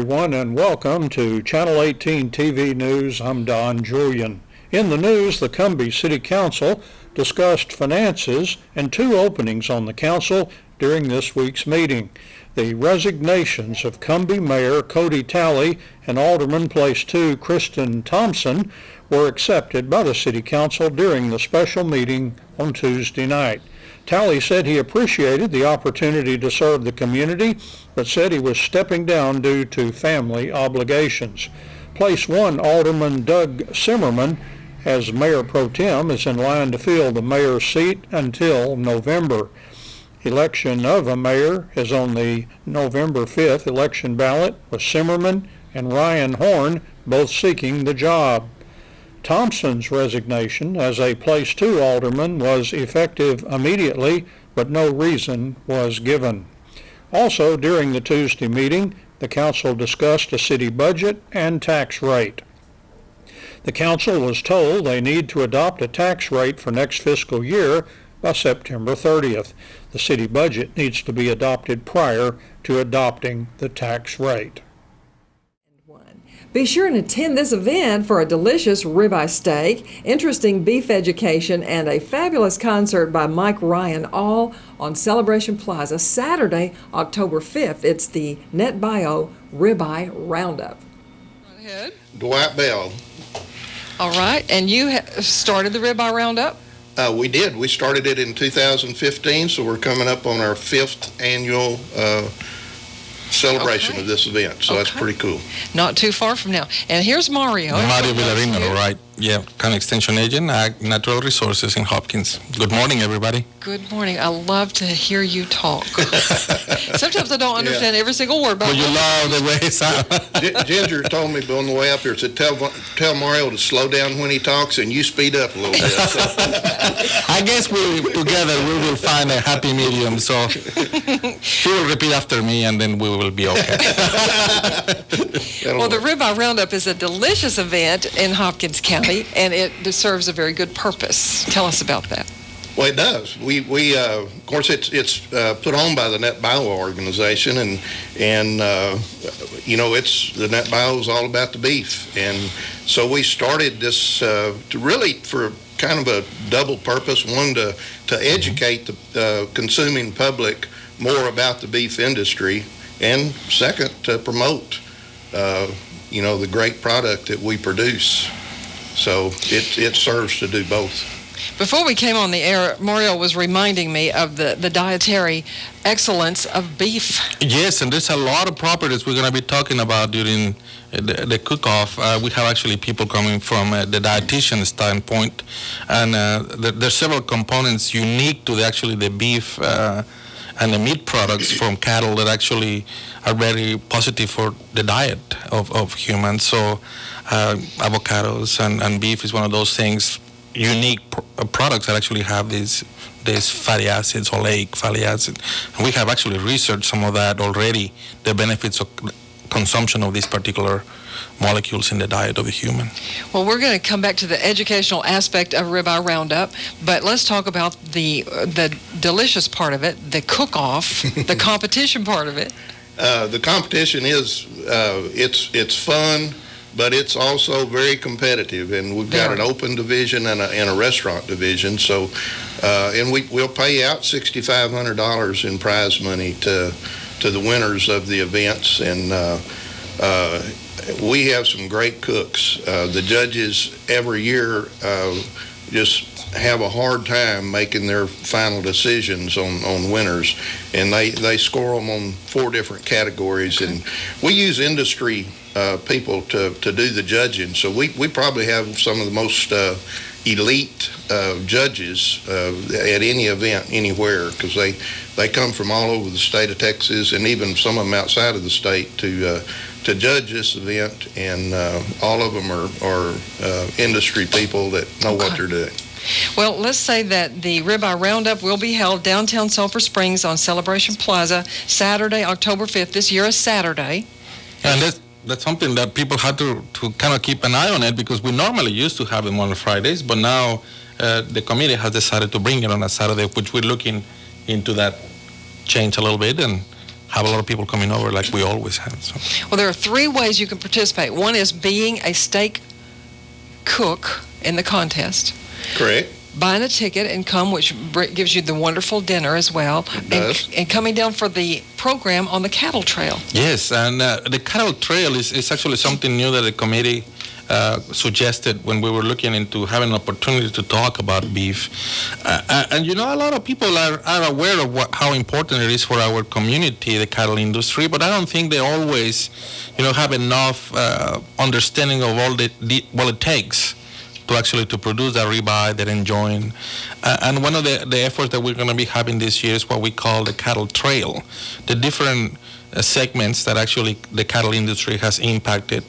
everyone, and welcome to Channel 18 TV News. I'm Don Julian. In the news, the Cumbie City Council discussed finances and two openings on the council during this week's meeting. The resignations of Cumbie Mayor Cody Talley and Alderman Place 2 Kristen Thompson were accepted by the City Council during the special meeting on Tuesday night. Talley said he appreciated the opportunity to serve the community, but said he was stepping down due to family obligations. Place 1 Alderman Doug Simmerman, as Mayor Pro Tem, is in line to fill the mayor's seat until November. Election of a mayor is on the November 5th election ballot, with Simmerman and Ryan Horn both seeking the job. Thompson's resignation as a Place 2 alderman was effective immediately, but no reason was given. Also, during the Tuesday meeting, the council discussed a city budget and tax rate. The council was told they need to adopt a tax rate for next fiscal year by September 30th. The city budget needs to be adopted prior to adopting the tax rate. Be sure and attend this event for a delicious ribeye steak, interesting beef education, and a fabulous concert by Mike Ryan, all on Celebration Plaza, Saturday, October 5th. It's the NetBio Ribeye Roundup. Go ahead. Dwight Bell. All right, and you started the Ribeye Roundup? We did. We started it in 2015, so we're coming up on our 5th annual celebration of this event, so that's pretty cool. Not too far from now. And here's Mario. Mario Villarino, right. Yeah, County Extension Agent, Natural Resources in Hopkins. Good morning, everybody. Good morning. I love to hear you talk. Sometimes I don't understand every single word. But you love the way it sounds. Ginger told me on the way up here, said, tell Mario to slow down when he talks and you speed up a little bit. So. I guess together we will find a happy medium, so he will repeat after me and then we will be okay. Well, the Ribeye Roundup is a delicious event in Hopkins County, and it serves a very good purpose. Tell us about that. Well, it does. We of course, it's put on by the NetBio organization, and you know, it's the NetBio is all about the beef, and so we started this to really for kind of a double purpose: one, to educate the consuming public more about the beef industry, and second, to promote you know, the great product that we produce. So it serves to do both. Before we came on the air, Mario was reminding me of the dietary excellence of beef. Yes, and there's a lot of properties we're going to be talking about during the cook-off. We have actually people coming from the dietitian standpoint, and there's several components unique to the beef and the meat products from cattle that actually are very positive for the diet of humans. So avocados and beef is one of those things, unique products that actually have these fatty acids, oleic fatty acid. And we have actually researched some of that already, the benefits of consumption of these particular molecules in the diet of a human. Well, we're going to come back to the educational aspect of Ribeye Roundup, but let's talk about the delicious part of it, the cook-off, the competition part of it. The competition is it's fun, but it's also very competitive, and we've got an open division and a restaurant division. So, and we'll pay out $6,500 in prize money to the winners of the events, and we have some great cooks. The judges every year just have a hard time making their final decisions on winners, and they score them on 4 different categories. And we use industry people to do the judging, so we probably have some of the most elite judges at any event anywhere, because they come from all over the state of Texas, and even some of them outside of the state to judge this event, and all of them are industry people that know what they're doing. Well, let's say that the Ribeye Roundup will be held downtown Sulphur Springs on Celebration Plaza, Saturday, October 5th. This year is Saturday. And that's something that people have to kind of keep an eye on it, because we normally used to have them on Fridays, but now the committee has decided to bring it on a Saturday, which we're looking into that change a little bit, and have a lot of people coming over like we always have. So. Well, there are 3 ways you can participate. One is being a steak cook in the contest. Correct. Buying a ticket and come, which gives you the wonderful dinner as well. And coming down for the program on the cattle trail. Yes, and the cattle trail is actually something new that the committee suggested when we were looking into having an opportunity to talk about beef. And a lot of people are aware of how important it is for our community, the cattle industry, but I don't think they always, have enough understanding of all what it takes to actually to produce that ribeye, that enjoying. And one of the efforts that we're going to be having this year is what we call the cattle trail, the different segments that actually the cattle industry has impacted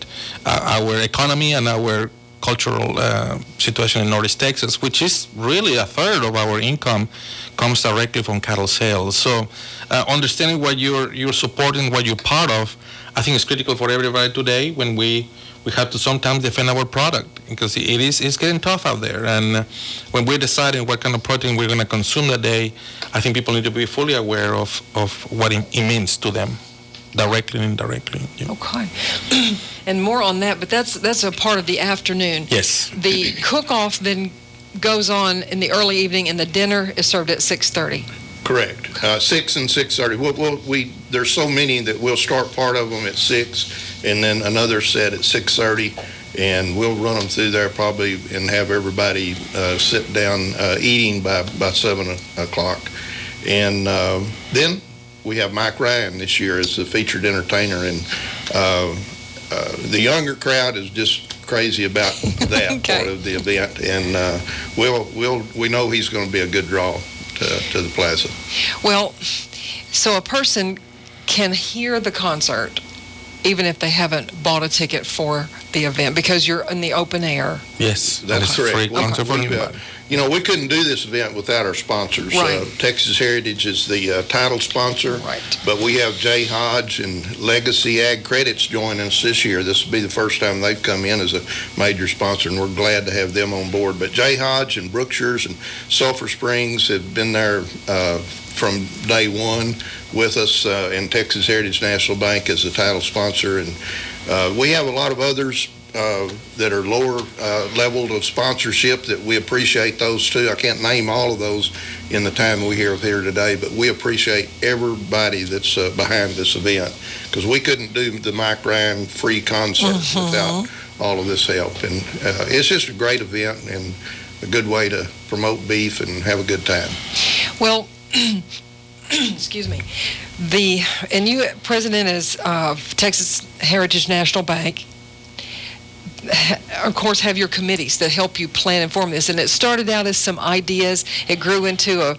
our economy and our cultural situation in Northeast Texas, which is really a third of our income comes directly from cattle sales. So understanding what you're supporting, what you're part of, I think is critical for everybody today when we have to sometimes defend our product because it's getting tough out there. And when we're deciding what kind of protein we're going to consume that day, I think people need to be fully aware of what it means to them, directly and indirectly. Okay. And more on that, but that's a part of the afternoon. Yes. The cook-off then goes on in the early evening, and the dinner is served at 6:30. Correct. 6 and 6:30. There's so many that we'll start part of them at 6, and then another set at 6:30, and we'll run them through there probably and have everybody sit down eating by 7 o'clock. And then we have Mike Ryan this year as the featured entertainer, and the younger crowd is just crazy about that Okay. part of the event, and we know he's going to be a good draw to the plaza. Well, so a person can hear the concert even if they haven't bought a ticket for the event because you're in the open air. Yes, That's it's correct. free concert for everybody. We couldn't do this event without our sponsors. Right. Texas Heritage is the title sponsor, Right. but we have Jay Hodge and Legacy Ag Credits joining us this year. This will be the first time they've come in as a major sponsor, and we're glad to have them on board. But Jay Hodge and Brookshire's and Sulphur Springs have been there from day one with us, and Texas Heritage National Bank as the title sponsor. And we have a lot of others that are lower level of sponsorship that we appreciate those too. I can't name all of those in the time we have here today, but we appreciate everybody that's behind this event because we couldn't do the Mike Ryan free concert without all of this help. And it's just a great event and a good way to promote beef and have a good time. Well, excuse me. And you, President, is Texas Heritage National Bank. Of course, have your committees that help you plan and form this. And it started out as some ideas. It grew into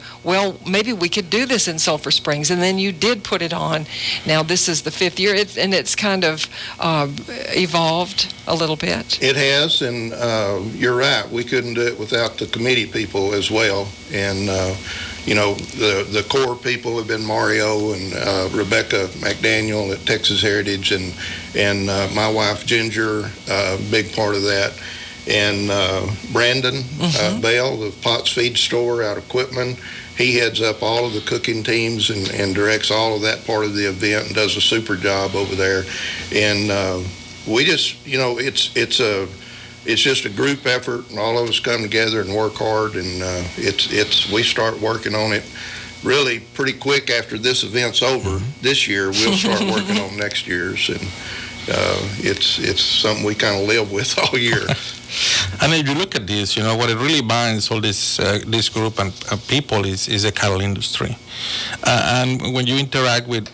maybe we could do this in Sulphur Springs. And then you did put it on. Now, this is the 5th year, and it's kind of evolved a little bit. It has, and you're right. We couldn't do it without the committee people as well. And, the core people have been Mario and Rebecca McDaniel at Texas Heritage and my wife Ginger, big part of that. And Brandon Bell, the Potts Feed Store out of Quitman, he heads up all of the cooking teams and directs all of that part of the event and does a super job over there. And we just, it's just a group effort, and all of us come together and work hard, and we start working on it really pretty quick after this event's over. This year, we'll start working on next year's, and it's something we kind of live with all year. And if you look at this, what it really binds all this group and people is the cattle industry. And when you interact with,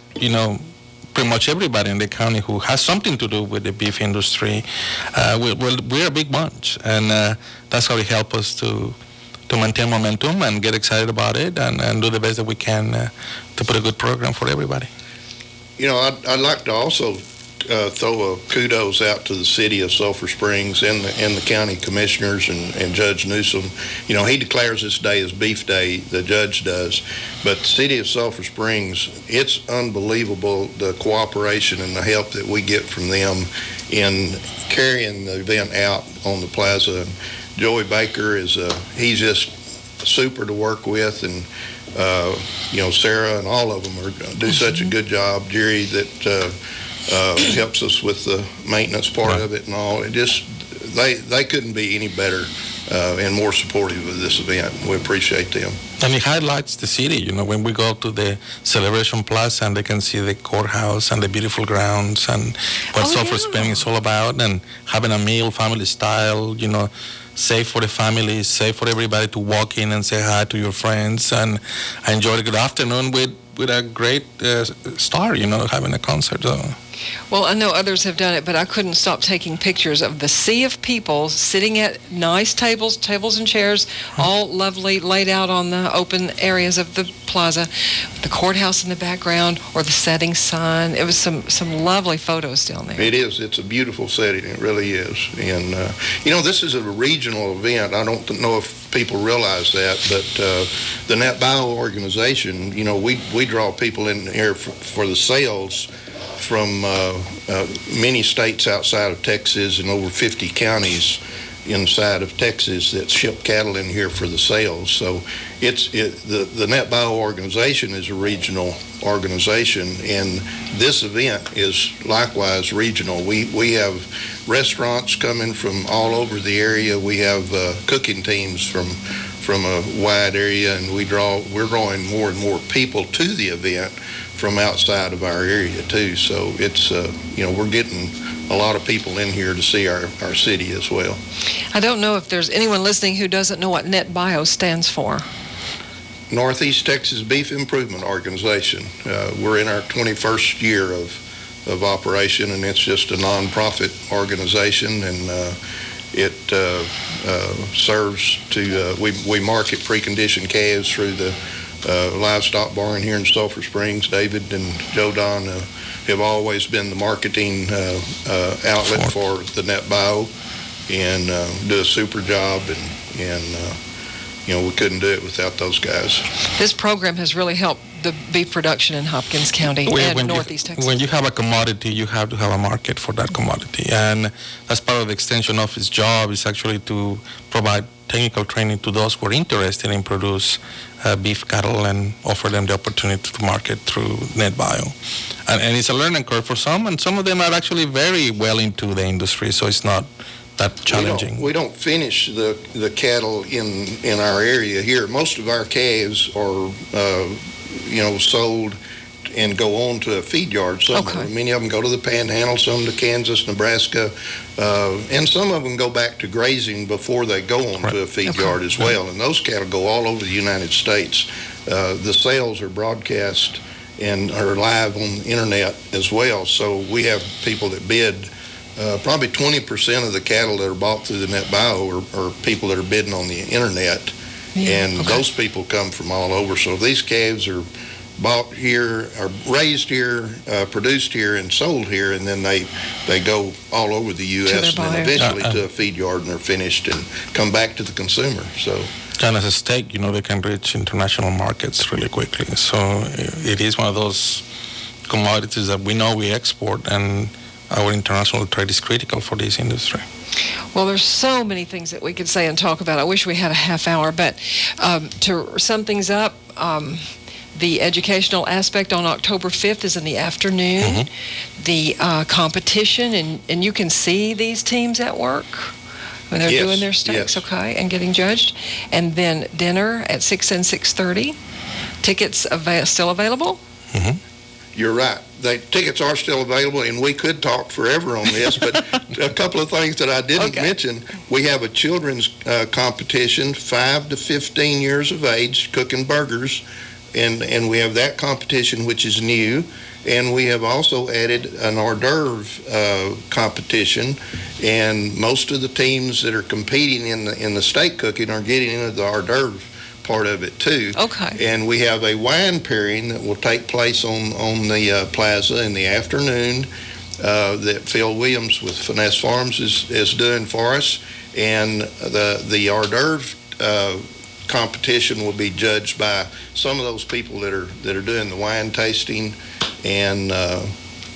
pretty much everybody in the county who has something to do with the beef industry, we're a big bunch, and that's how it helps us to maintain momentum and get excited about it and do the best that we can to put a good program for everybody. I'd like to also throw a kudos out to the city of Sulphur Springs and the county commissioners and Judge Newsom. He declares this day as Beef Day, the judge does, but the city of Sulphur Springs, it's unbelievable the cooperation and the help that we get from them in carrying the event out on the plaza. And Joey Baker he's just super to work with, and Sarah and all of them do such a good job. Jerry that helps us with the maintenance part of it and all. It just they couldn't be any better and more supportive of this event. We appreciate them. And it highlights the city, when we go to the Celebration Plaza and they can see the courthouse and the beautiful grounds and what Sulphur Springs is all about, and having a meal, family style, safe for the family, safe for everybody to walk in and say hi to your friends. And I enjoyed a good afternoon with a great star, having a concert. Well, I know others have done it, but I couldn't stop taking pictures of the sea of people sitting at nice tables and chairs, all lovely, laid out on the open areas of the plaza, the courthouse in the background, or the setting sun. It was some lovely photos down there. It is. It's a beautiful setting. It really is. And, this is a regional event. I don't know if people realize that, but the Net Bio organization, we draw people in here for the sales from many states outside of Texas and over 50 counties inside of Texas that ship cattle in here for the sales. So the Net Bio organization is a regional organization, and this event is likewise regional. We have restaurants coming from all over the area. We have cooking teams from a wide area, and we're drawing more and more people to the event from outside of our area too. So it's we're getting a lot of people in here to see our city as well. I don't know if there's anyone listening who doesn't know what Net Bio stands for. Northeast Texas Beef Improvement Organization. We're in our 21st year of operation, and it's just a nonprofit organization, and it serves to we market preconditioned calves through the livestock barn here in Sulphur Springs. David and Joe Don have always been the marketing outlet for the Net Bio, and do a super job, and we couldn't do it without those guys. This program has really helped the beef production in Hopkins County and Northeast Texas. When you have a commodity, you have to have a market for that commodity, and that's part of the extension of his job, is actually to provide technical training to those who are interested in produce beef cattle and offer them the opportunity to market through Net Bio. And it's a learning curve for some, and some of them are actually very well into the industry, so it's not that challenging. We don't finish the cattle in our area here. Most of our calves are sold and go on to a feed yard somewhere. Okay. Many of them go to the Panhandle, some to Kansas, Nebraska, and some of them go back to grazing before they go on to a feed yard as well. And those cattle go all over the United States. The sales are broadcast and are live on the internet as well. So we have people that bid. Probably 20% of the cattle that are bought through the Net Bio are people that are bidding on the internet, and those people come from all over. So these calves are bought here, are raised here, produced here, and sold here, and then they go all over the U.S. and then eventually to a feed yard, and they're finished and come back to the consumer. So. And as a steak, they can reach international markets really quickly. So it is one of those commodities that we know we export, and our international trade is critical for this industry. Well, there's so many things that we could say and talk about. I wish we had a half hour, but to sum things up, the educational aspect on October 5th is in the afternoon. Mm-hmm. The competition, and you can see these teams at work when they're doing their steaks, and getting judged. And then dinner at 6 and 6:30. Tickets still available? Mm-hmm. You're right. The tickets are still available, and we could talk forever on this, but a couple of things that I didn't mention. We have a children's competition, 5 to 15 years of age, cooking burgers, and we have that competition, which is new. And we have also added an hors d'oeuvre competition, and most of the teams that are competing in the steak cooking are getting into the hors d'oeuvre part of it too. Okay. And we have a wine pairing that will take place on the plaza in the afternoon that Phil Williams with Finesse Farms is doing for us. And the hors d'oeuvre competition will be judged by some of those people that are doing the wine tasting, and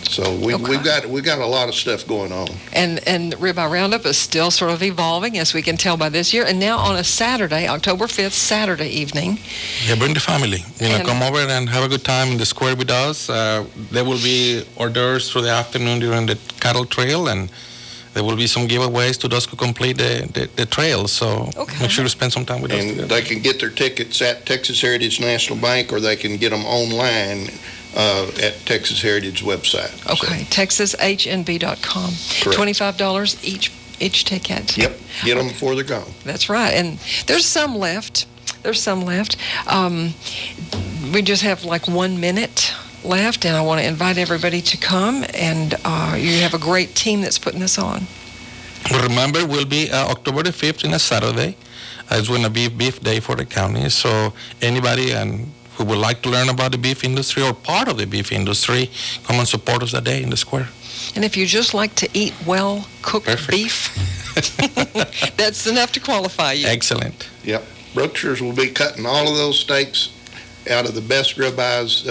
So we've got a lot of stuff going on. And Ribeye Roundup is still sort of evolving, as we can tell by this year. And now on a Saturday, October 5th, Saturday evening. Yeah, bring the family. Come over and have a good time in the square with us. There will be hors d'oeuvres through the afternoon during the cattle trail, and there will be some giveaways to those who complete the trail. So make sure to spend some time with us. And they can get their tickets at Texas Heritage National Bank, or they can get them online at Texas Heritage website. Okay, TexasHNB.com. $25 each ticket. Yep, get them before they're gone. That's right, and there's some left. We just have like 1 minute left, and I want to invite everybody to come, and you have a great team that's putting this on. Remember, we'll be October the 5th in a Saturday. It's going to be beef day for the county, so anybody who would like to learn about the beef industry or part of the beef industry, come and support us that day in the square. And if you just like to eat well-cooked beef, that's enough to qualify you. Excellent. Yep. Brookshire's will be cutting all of those steaks out of the best ribeyes,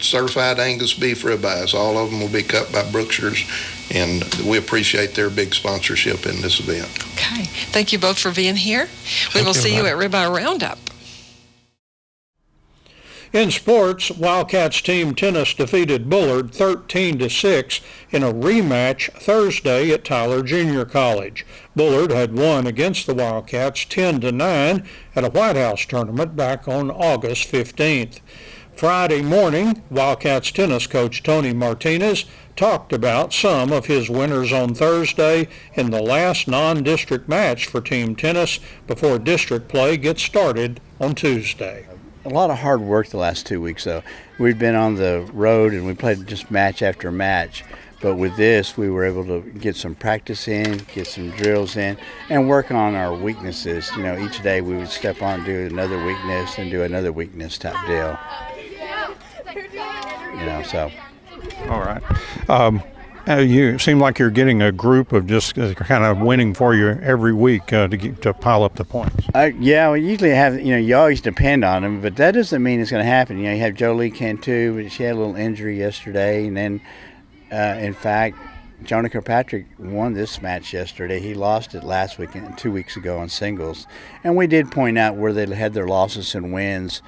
certified Angus beef ribeyes. All of them will be cut by Brookshire's, and we appreciate their big sponsorship in this event. Okay. Thank you both for being here. We will see you at Ribeye Roundup. In sports, Wildcats team tennis defeated Bullard 13-6 in a rematch Thursday at Tyler Junior College. Bullard had won against the Wildcats 10-9 at a White House tournament back on August 15th. Friday morning, Wildcats tennis coach Tony Martinez talked about some of his winners on Thursday in the last non-district match for team tennis before district play gets started on Tuesday. A lot of hard work the last 2 weeks, though. We've been on the road and we played just match after match. But with this, we were able to get some practice in, get some drills in, and work on our weaknesses. Each day we would step on, do another weakness, and do another weakness type deal. So. All right. You seem like you're getting a group of just kind of winning for you every week to pile up the points. Yeah, we usually have, you always depend on them, but that doesn't mean it's going to happen. You have Jolie Cantu, but she had a little injury yesterday, and then, in fact, Jonah Kirkpatrick won this match yesterday. He lost it last week, 2 weeks ago on singles, and we did point out where they had their losses and wins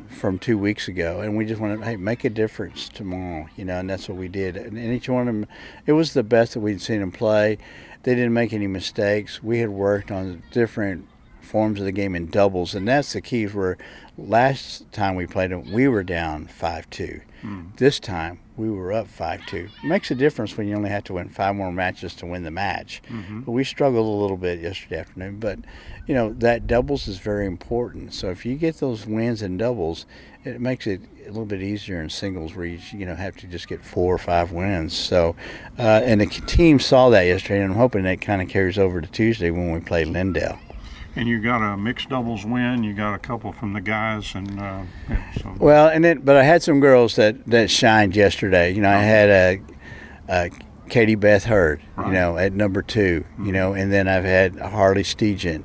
from 2 weeks ago, and we just wanted to make a difference tomorrow, and that's what we did. And each one of them, it was the best that we'd seen them play. They didn't make any mistakes. We had worked on different forms of the game in doubles, and that's the key. Where last time we played them, we were down 5-2. This time we were up 5-2. It makes a difference when you only have to win 5 more matches to win the match. But we struggled a little bit yesterday afternoon, but that doubles is very important. So if you get those wins in doubles, it makes it a little bit easier in singles where you have to just get 4 or 5 wins. So and the team saw that yesterday, and I'm hoping that kind of carries over to Tuesday when we play Lindale. And you got a mixed doubles win. You got a couple from the guys, and so. Well, but I had some girls that shined yesterday. I had Katie Beth Hurd, right, at number 2. And then I've had Harley Stegent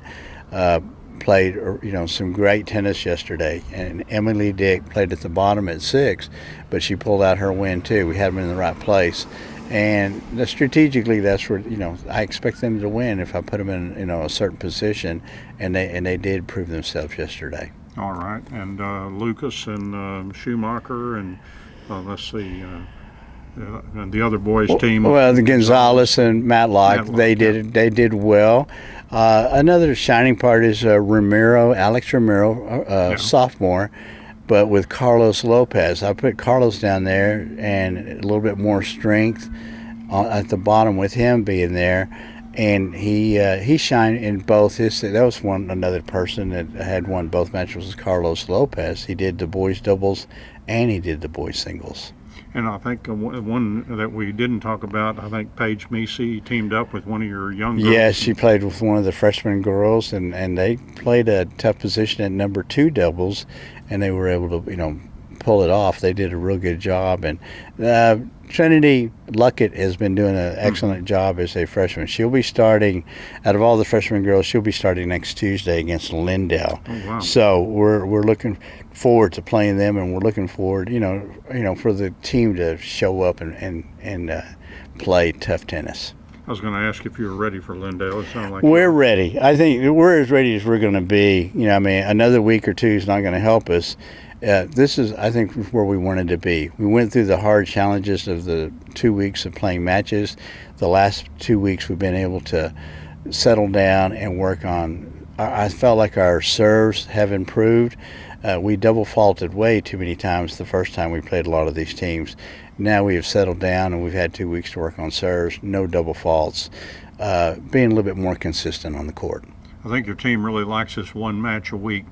played, some great tennis yesterday, and Emily Dick played at the bottom at 6, but she pulled out her win too. We had them in the right place. And strategically, that's where I expect them to win if I put them in a certain position, and they did prove themselves yesterday. All right, and Lucas and Schumacher and let's see, and the other boys' team. Well, the Gonzalez and Matlock, they did well. Another shining part is Alex Ramiro, sophomore. But with Carlos Lopez, I put Carlos down there, and a little bit more strength at the bottom with him being there, and he shined in both his. That was another person that had won both matches was Carlos Lopez. He did the boys doubles, and he did the boys singles. And I think one that we didn't talk about, I think Paige Meesey teamed up with one of your young girls. Yes, she played with one of the freshman girls, and they played a tough position at number 2 doubles, and they were able to, pull it off. They did a real good job. And Trinity Luckett has been doing an excellent job as a freshman. She'll be starting, out of all the freshman girls, she'll be starting next Tuesday against Lindale. Oh, wow. So we're looking forward to playing them, and we're looking forward, for the team to show up and play tough tennis. I was going to ask if you were ready for Lindale. It sounded like we're ready. I think we're as ready as we're going to be. Another week or two is not going to help us. This is, I think, where we wanted to be. We went through the hard challenges of the 2 weeks of playing matches. The last 2 weeks we've been able to settle down and work on. I felt like our serves have improved. We double faulted way too many times the first time we played a lot of these teams. Now we have settled down and we've had 2 weeks to work on serves, no double faults, being a little bit more consistent on the court. I think your team really likes this one match a week.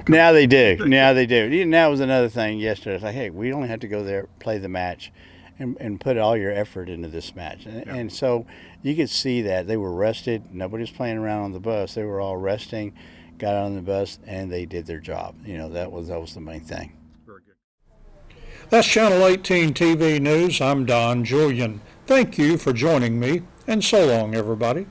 Now they do. Now they do. That was another thing yesterday. It's like, hey, we only have to go there, play the match, and put all your effort into this match. And so you could see that. They were rested. Nobody was playing around on the bus. They were all resting, got on the bus, and they did their job. That was the main thing. Very good. That's Channel 18 TV News. I'm Don Julian. Thank you for joining me, and so long, everybody.